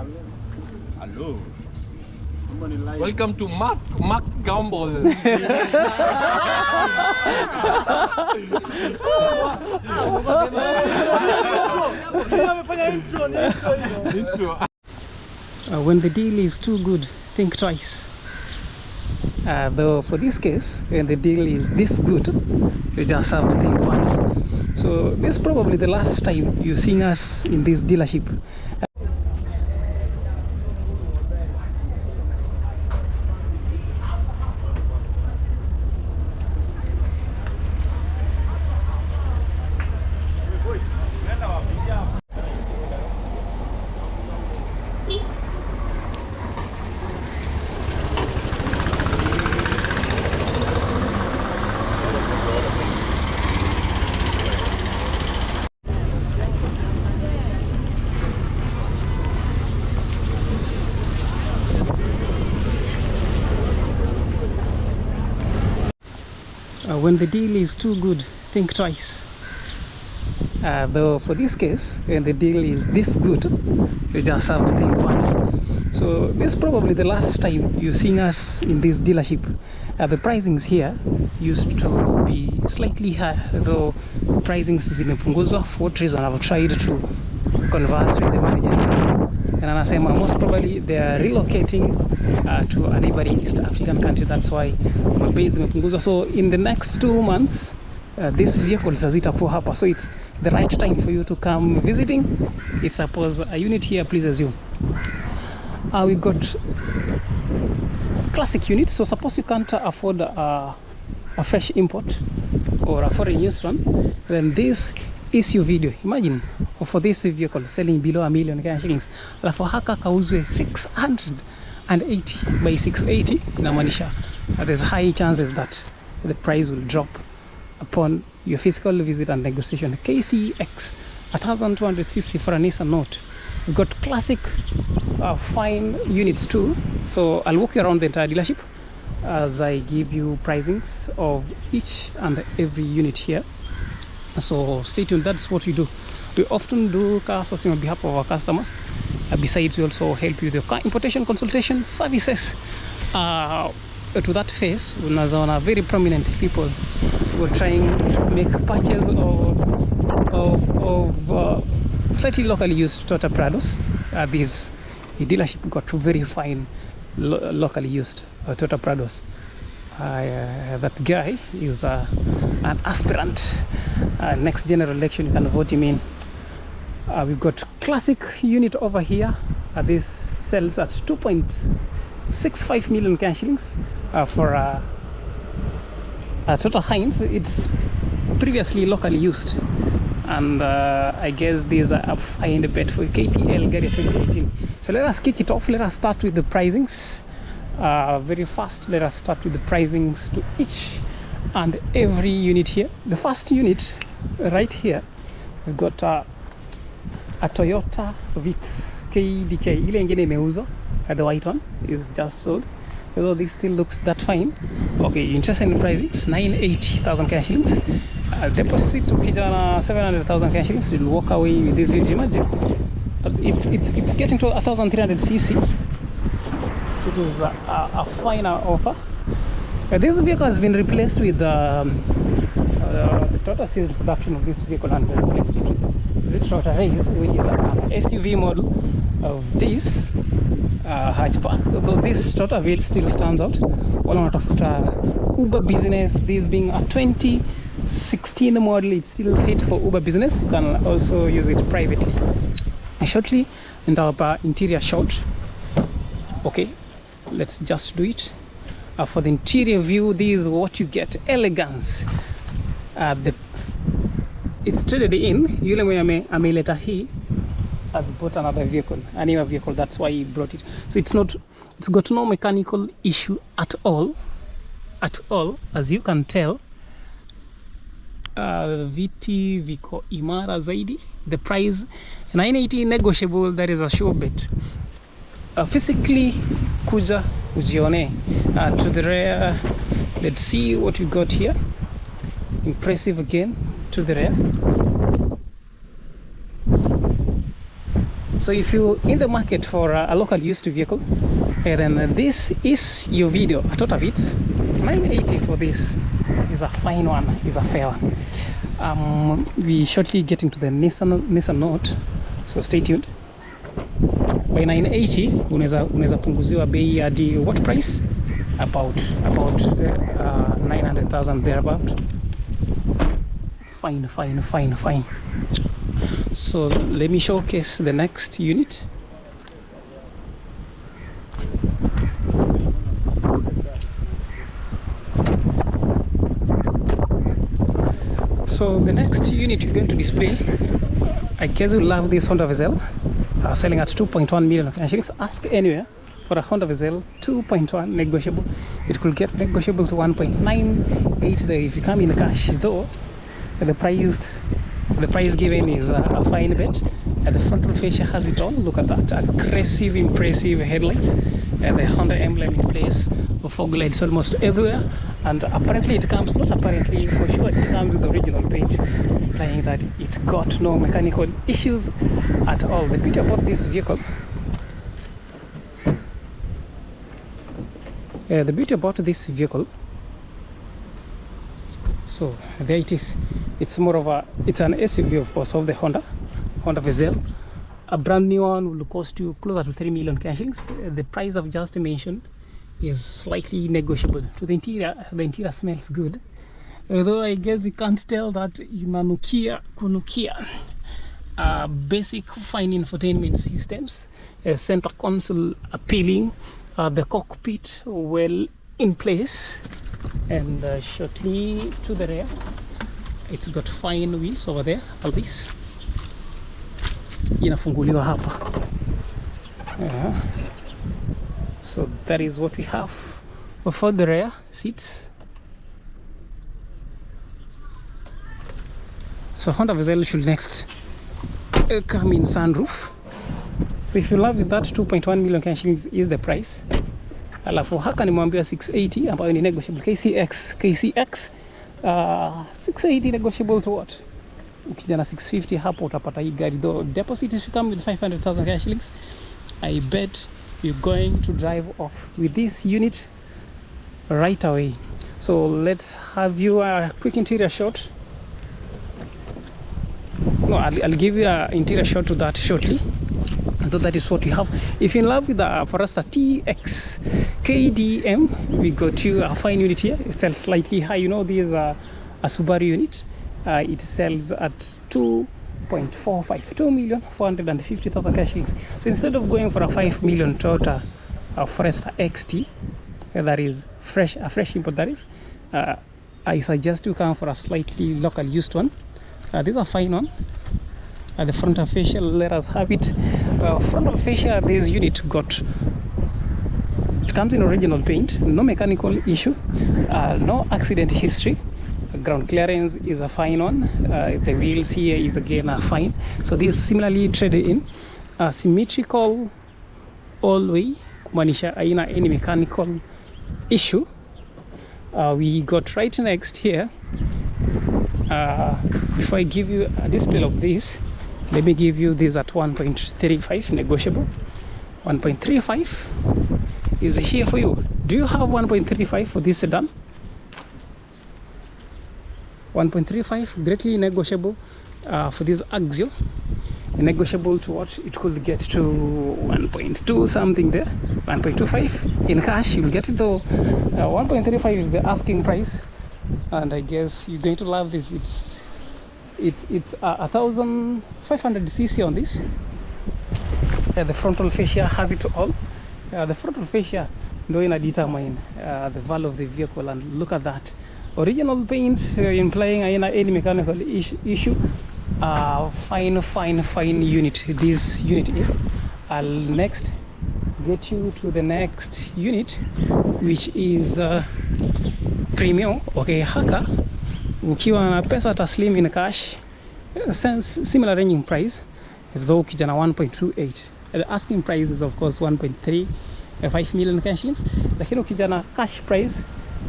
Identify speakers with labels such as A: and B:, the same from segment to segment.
A: Hello.
B: Welcome to Max Gamble.
C: When the deal is too good, think twice. Though for this case, when the deal is this good, you just have to think once. So this is probably the last time you're seeing us in this dealership. When the deal is too good, think twice. Though for this case, when the deal is this good, you just have to think once. So this is probably the last time you're seeing us in this dealership. The pricings here used to be slightly higher, though pricings zimepunguzwa. For what reason? I've tried to converse with the manager here, and anasema most probably they are relocating to a neighboring East African country. That's why mabei zimepunguzwa. So in the next 2 months, this vehicle hazitakuwa hapa. So it's the right time for you to come visiting. If suppose a unit here, please assume. We got classic units. So suppose you can't afford a fresh import or a foreign used one, then this is your video. Imagine for this vehicle selling below $1 million Kenya shillings, alafu haka kauzwe 680 by 680, inamaanisha there's high chances that the price will drop upon your physical visit and negotiation. KCX 1200cc for a Nissan Note. We've got classic fine units too. So I'll walk you around the entire dealership as I give you pricings of each and every unit here. So stay tuned. That's what we do. We often do car sourcing on behalf of our customers. Besides, we also help you with your car importation consultation services. To that phase, unazaona very prominent people who are trying to make purchase of slightly locally used Toyota Prados. This dealership got very fine locally used Toyota Prados. That guy is an aspirant. Next general election, you can vote him in. We've got classic unit over here. This sells at 2.65 million Kenya shillings for a Toyota Heinz. It's previously locally used, and I guess these are a fine bet for KTL Gary 2018. So let us kick it off. Let us start with the pricings. Very fast, let us start with the pricings to each and every unit here. The first unit right here, we've got a Toyota Vitz KDK. Ile ingine imeuzwa, the white one is just sold, although this still looks that fine. Okay, interested in pricings? 980,000 Kenya shillings. Deposit ukija na 700,000 Kenya shillings, you'll walk away with this unit. Imagine it's getting to 1300cc. It is a finer offer. This vehicle has been replaced with the Toyota ceased production of this vehicle and replaced it with the Toyota Race, which is an SUV model of this hatchback. Though this Toyota Veil still stands out. All out of Uber business. This being a 2016 model, it's still fit for Uber business. You can also use it privately. Shortly, in our interior shot. Okay, let's just do it. For the interior view, this is what you get. Elegance. It's traded in. Yule mwenye ameleta hii has bought another vehicle, a newer vehicle. That's why he brought it. So it's got no mechanical issue at all, as you can tell. VT viko imara zaidi. The price 980 negotiable. That is a sure bet. Physically kuja ujione. To the rear, let's see what we got here. Impressive again. To the rear, So if you're in the market for a local used vehicle, then this is your video. A total of it's 980 for this. Is a fine one, is a fair one. We shortly get into the Nissan Note, so stay tuned. By 980 unaweza punguziwa bei hadi what price? About 900,000 thereabout. Fine. So let me showcase the next unit. So the next unit we're going to display, I guess you'll love this Honda Vezel, selling at 2.1 million. Actually, ask anywhere for a Honda Vezel 2.1 negotiable. It could get negotiable to 1.98 there if you come in cash, though the price given is a fine bet. The frontal fascia has it all. Look at that, aggressive, impressive headlights, the Honda emblem in place, fog lights almost everywhere, and apparently it comes, not apparently, for sure it comes with the original paint, implying that it got no mechanical issues at all. The beauty about this vehicle, so there it is. It's more of it's an SUV, of course, of the Honda Vezel. A brand new one will cost you closer to 3 million cashings. The price I've just mentioned is slightly negotiable. To the interior smells good, although I guess you can't tell that inanukia kunukia. Basic fine infotainment systems, center console appealing, the cockpit well in place, and shortly to the rear it's got fine wheels over there. All this inafunguliwa hapa. So that is what we have for the rear seats. So Honda Vezel should next come in sunroof. So if you love it, that 2.1 million cash is the price. Alafu haka nimwambia 680 ambayo ni negotiable. KCX 680 negotiable to what? Ukija na 650 hapo utapata hii gari, though deposit should come with 500,000 cash shillings. I bet you're going to drive off with this unit right away. So let's have you a quick interior shot. No, I'll give you an interior shot to that shortly. So that is what we have. If you're in love with the Forester TX KDM, we got you a fine unit here. It sells slightly high. You know, this is a Subaru unit. It sells at 2.45, 2,450,000 cash shillings. So instead of going for a 5 million Toyota Forester XT, that is a fresh import, that is, I suggest you come for a slightly local used one. This is a fine one. The front of fascia, let us have it. Front of fascia, this unit it comes in original paint, no mechanical issue, no accident history. Ground clearance is a fine one. The wheels here is again fine. So this is similarly traded in, symmetrical all way, kumaanisha haina any mechanical issue. We got right next here. Before I give you a display of this, let me give you this at 1.35 negotiable. 1.35 is here for you. Do you have 1.35 for this sedan? 1.35 greatly negotiable for this Axio. Negotiable to what? It could get to 1.2 something there. 1.25 in cash you'll get it, though. 1.35 is the asking price, and I guess you're going to love this. It's 1,500 cc on this. The frontal fascia has it all. The frontal fascia ina determine the value of the vehicle, and look at that original paint, implying any mechanical issue. Fine unit this unit is. I'll next get you to the next unit, which is premium. Okay, haka ukiwa na pesa taslim in cash, similar ranging price, though kijana 1.28. The asking price is of course 1.35 million cash shillings, lakini ukijana cash price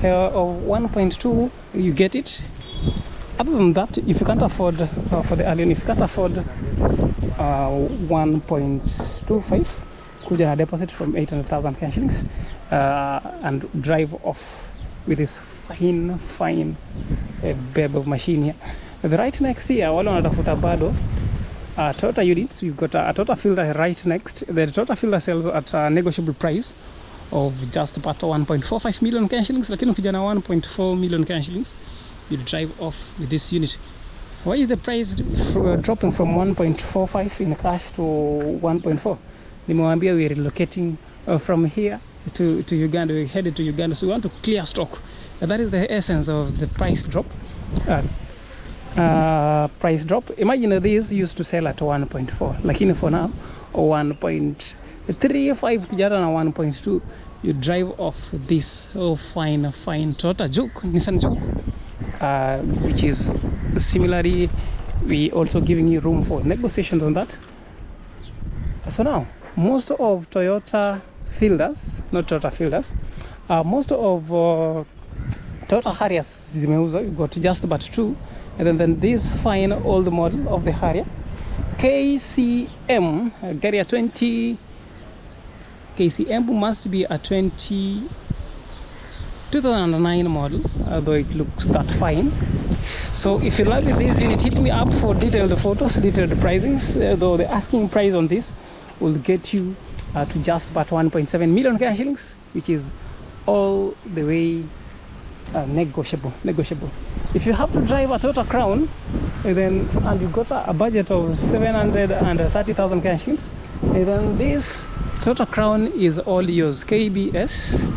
C: of 1.2 you get it. Other than that, if you can't afford for the alien, if you can't afford 1.25 kuja na deposit from 800,000 Kenya shillings and drive off with this fine babe of machine here. The right next here, wale wanatafuta bado Toyota units, we've got a Toyota Fielder right next. The Toyota Fielder sells at a negotiable price of just about 1.45 million Kenya shillings, lakini ukija na 1.4 million Kenya shillings, you drive off with this unit. Why is the price dropping from 1.45 in cash to 1.4? Nimewambia we are relocating from here to Uganda. We headed to Uganda, so we want to clear stock. That is the essence of the price drop. Imagine these used to sell at 1.4, lakini for now 1.35 kujata na 1.2. You drive off this fine Toyota Juke, Nissan Juke, which is similarly, we also giving you room for negotiations on that. So now most of Toyota Fielders, not Toyota Fielders, most of Toyota Harriers zimeuzwa. You got just about 2, and then this fine old model of the Harrier KCM, Harrier 20 KCM must be a 2009 model, although it looks that fine. So if you love this unit, hit me up for detailed photos, detailed pricings. Though the asking price on this will get you to just about 1.7 million Kenya shillings, which is all the way negotiable. If you have to drive a Toyota Crown, and you got a budget of 730,000 Kenya shillings, and then this Toyota Crown is all yours. KBS.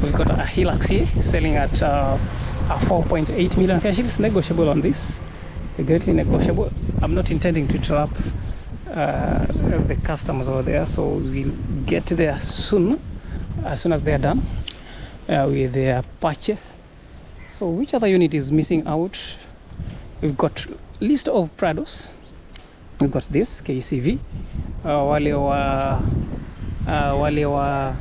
C: We've got a Hilux here selling at a 4.8 million Kenya shillings. Negotiable on this, greatly negotiable. I'm not intending to interrupt the customers over there, so we'll get there soon, as soon as they are done with their purchase. So which other unit is missing out? We've got list of Prados. We've got this KCV, wale wa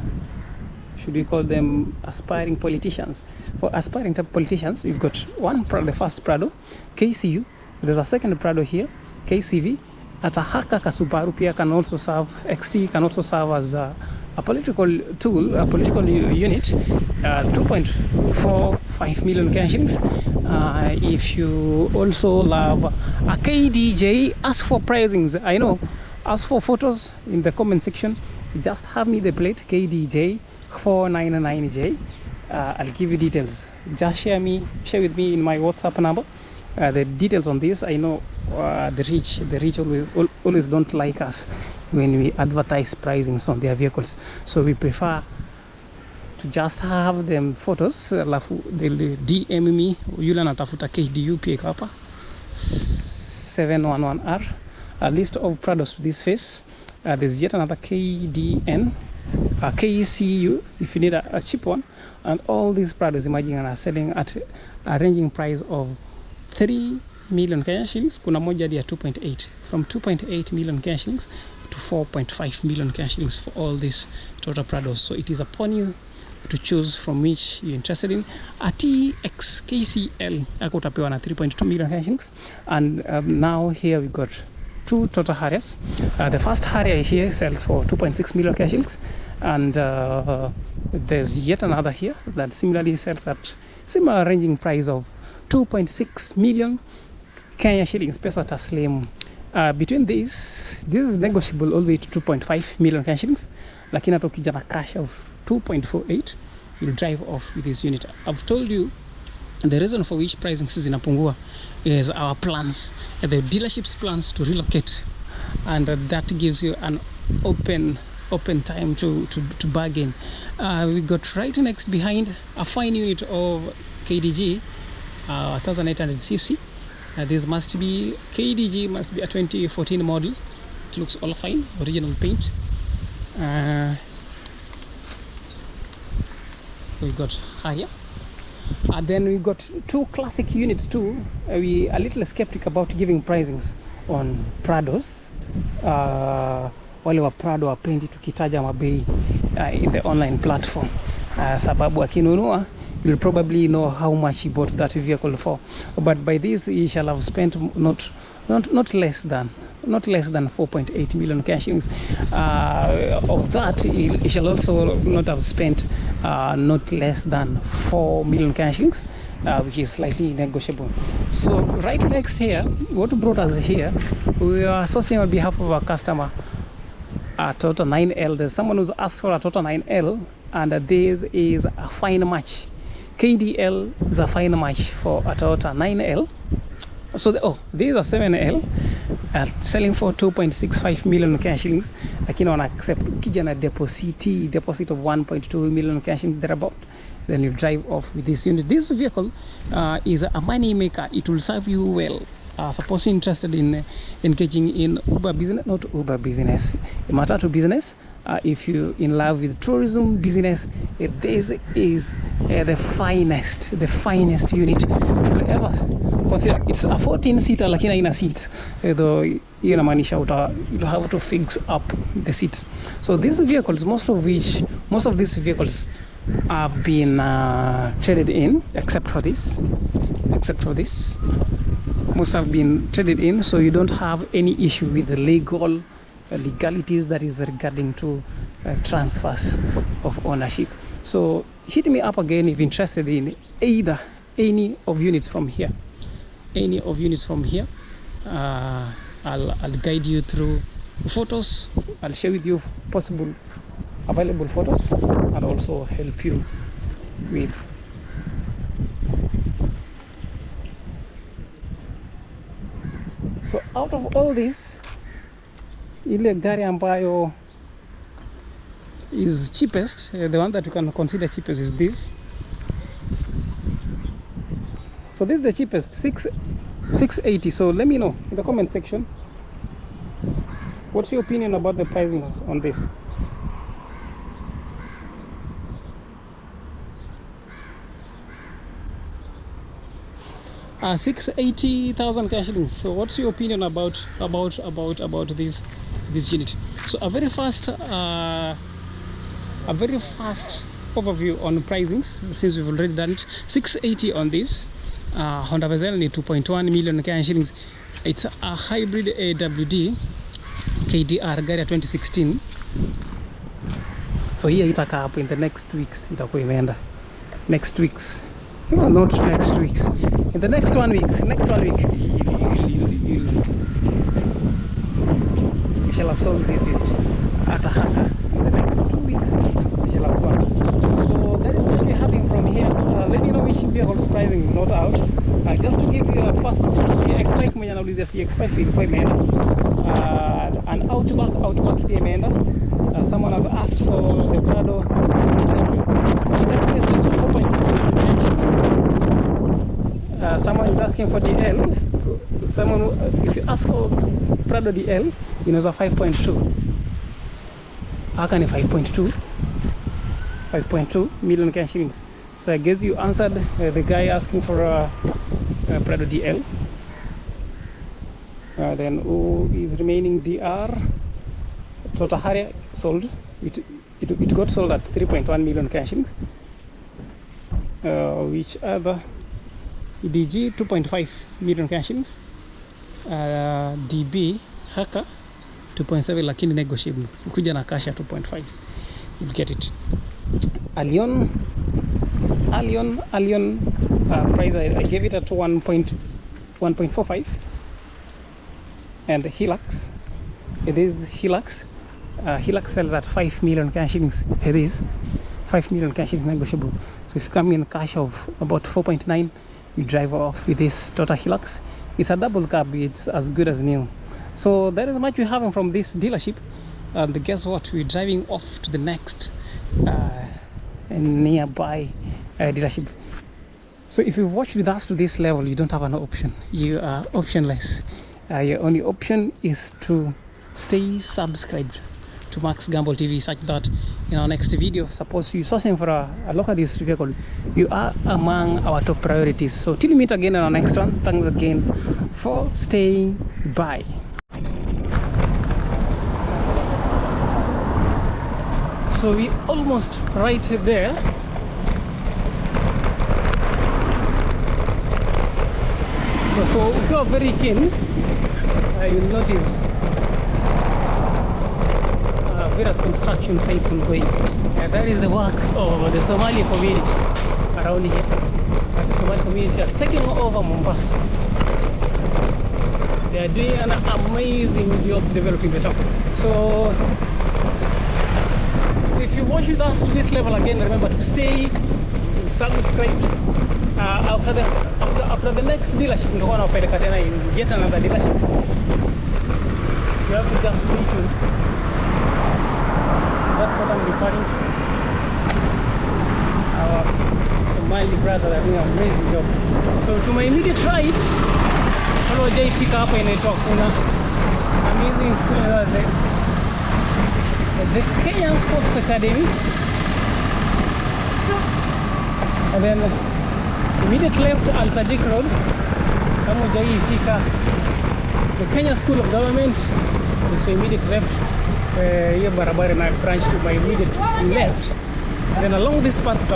C: should we call them aspiring politicians? For aspiring politicians, we've got one Prado, the first Prado KCU. There's a second Prado here, KCV. At a Haka Subaru pia can also serve, XT can also serve as a political tool, a political unit. 2.45 million Kenya shillings. If you also love a KDJ, ask for pricings. I know, ask for photos in the comment section. Just have me the plate KDJ 499J. I'll give you details. Just share with me in my WhatsApp number the details on this. I know the rich always don't like us when we advertise pricings on their vehicles, so we prefer to just have them photos, alafu they'll DM me, yule anatafuta KDU pia iko hapa 711R, a list of Prados to this face. There's yet another KDN, KCU if you need a cheap one, and all these Prados, imagine, are selling at a ranging price of 3 million Kenya shillings. Kuna moja hadi ya 2.8, from 2.8 million Kenya shillings to 4.5 million Kenya shillings for all these Toyota Prados. So it is upon you to choose from which you're interested in. A TX KCL ako utapewa na 3.2 million Kenya shillings. And now here we got 2 Toyota Harriers. The first Harrier here sells for 2.6 million Kenya shillings, and there's yet another here that similarly sells at similar ranging price of 2.6 million Kenya shillings, pesa taslim. Between this is negotiable all the way to 2.5 million Kenya shillings, lakini hata ukija na cash of 2.48 you'll drive off with this unit. I've told you the reason for which pricing is inapungua is our plans, the dealership's plans to relocate, and that gives you an open time to bargain. We got right next behind a fine unit of KDG 1800cc. This must be KDG, must be a 2014 model. It looks all fine, original paint. We got higher, and then we got 2 classic units too. We are a little skeptic about giving pricings on Prados. Wale wa Prado wapendi tukitaja mabei in the online platform, sababu akinunua you'll probably know how much he bought that vehicle for, but by this he shall have spent not not less than 4.8 million cash shillings. Of that, he shall also not have spent not less than 4 million cash shillings, which is slightly negotiable. So right next here, what brought us here, we are sourcing on behalf of our customer a Toyota 9L. There's someone who's asked for a Toyota 9L, and this is a fine match. KDL is a fine match for a Toyota 9L. So this is a 7L selling for 2.65 million cash shillings. Lakini wana accept ukija na deposit of 1.2 million cash shillings thereabout, then you drive off with this unit. This vehicle is a money maker. It will serve you well. Suppose you're interested in engaging in Uber business, not Uber business, Matatu business. If you're in love with tourism business, this is the finest unit you'll ever consider. It's a 14-seater, lakini ina seat, though inamaanisha you'll have to fix up the seats. So these vehicles, most of these vehicles have been traded in, except for this. Most have been traded in, so you don't have any issue with the legalities that is regarding to transfers of ownership. So hit me up again if interested in either any of units from here. I'll guide you through photos. I'll share with you possible available photos and also help you with so out of all this, ile gari ambayo is cheapest, the one that you can consider cheapest is this. So this is the cheapest, 680. So let me know in the comment section, what's your opinion about the pricing on this? Uh, 680,000 cash shillings. So what's your opinion about this unit? So a very fast overview on pricings, since we've already done it. 680 on this Honda Vezel, 2.1 million cash shillings. It's a hybrid AWD KDR gari 2016. So here itakaa hapo in the next weeks, itakuwa imeenda next weeks. No, not next weeks. In the next one week, we shall have sold this unit at a haka. In the next 2 weeks, we shall have gone. So that is what we're having from here. Let me know which vehicle's pricing is not out. Just to give you a first CX5, mwenye anaulizia CX5 ilikuwa imeenda. An Outback pia imeenda. Someone has asked for the Prado DW is 4.6 million. Someone is asking for DL. If you ask for Prado DL, you know, it's a 5.2. How can a 5.2 million cash shillings? So I guess you answered the guy asking for a Prado DL. Then who is remaining? DR Toyota Harrier sold. It got sold at 3.1 million cash shillings. Which other? DG 2.5 million cash shillings. DB Haka 2.7, lakini negotiable. Ukuja na cash ya 2.5, you'll get it. Allion price I gave it at 1.45. And Hilux, it is Hilux. Hilux sells at 5 million cash shillings. It is 5 million cash shillings negotiable. So if you come in cash of about 4.9, you drive off with this Toyota Hilux. It's a double cab, it's as good as new. So that is much we're having from this dealership. And guess what, we're driving off to the next nearby dealership. So if you've watched with us to this level, you don't have an option. You are optionless. Your only option is to stay subscribed to Max Gamble TV, such that in our next video, suppose you're sourcing for a local district vehicle, you are among our top priorities. So till we meet again in our next one, thanks again for staying by. So we almost right there. So if you are very keen you'll notice various construction sites ongoing. That is the works of the Somali community around here. The Somali community are taking over Mombasa. They are doing an amazing job developing the town. So if you watch with us to this level again, remember to stay subscribe. After the next dealership, you get another dealership. So you have to just stay tuned. So that's what I'm referring to. Our Somali brothers are doing an amazing job. So to my immediate right, follow Jaifika hapa inaitwa kuna amazing school the Kenyan Coast Academy, and then immediate left Al Sadiq Road, kama Jaifika the Kenya School of Government is immediate left. Here barabara na branch to my immediate left, and then along this path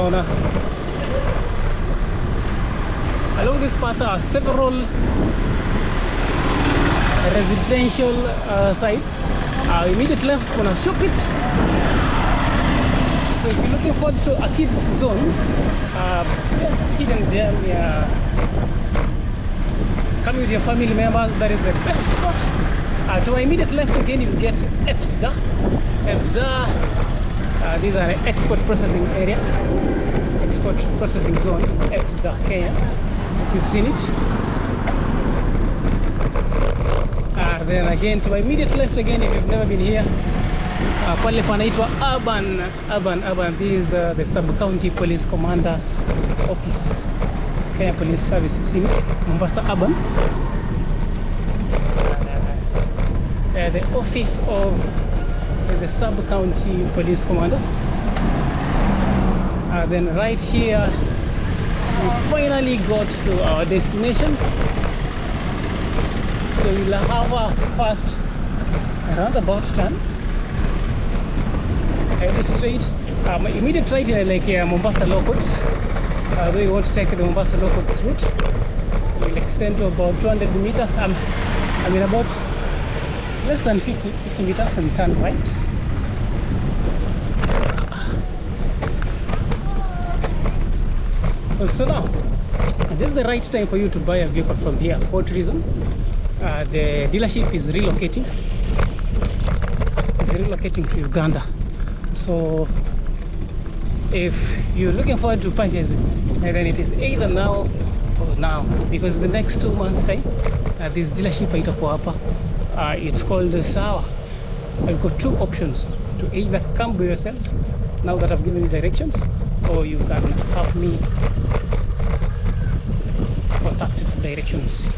C: are several residential sites. Immediate left kuna Shopit. So if you're looking forward to a kids zone, best hidden gem, come with your family members, that is the best spot. To my immediate left again you get EPSA. These are export processing area, export processing zone, EPSA Kenya. You've seen it. Then again to my immediate left again, if you've never been here, pale panaitwa urban. This is the sub-county police commander's office, Kenya Police Service. You've seen it, Mombasa urban. The office of the sub-county police commander. Then right here we finally got to our destination. So we'll have our first roundabout turn. Head straight. My immediate right is like Mombasa Locals. Though you want to take the Mombasa Locals route, we'll extend to about 200 meters. I mean about less than 50 meters and turn right. So now, this is the right time for you to buy a vehicle from here. For what reason? The dealership is relocating. It's relocating to Uganda. So if you're looking forward to purchase, then it is either now or now, because the next 2 months time, this dealership itakuwa hapa. It's called Sawa. I've got two options to either come by yourself now that I've given you directions, or you can have me contacted for directions.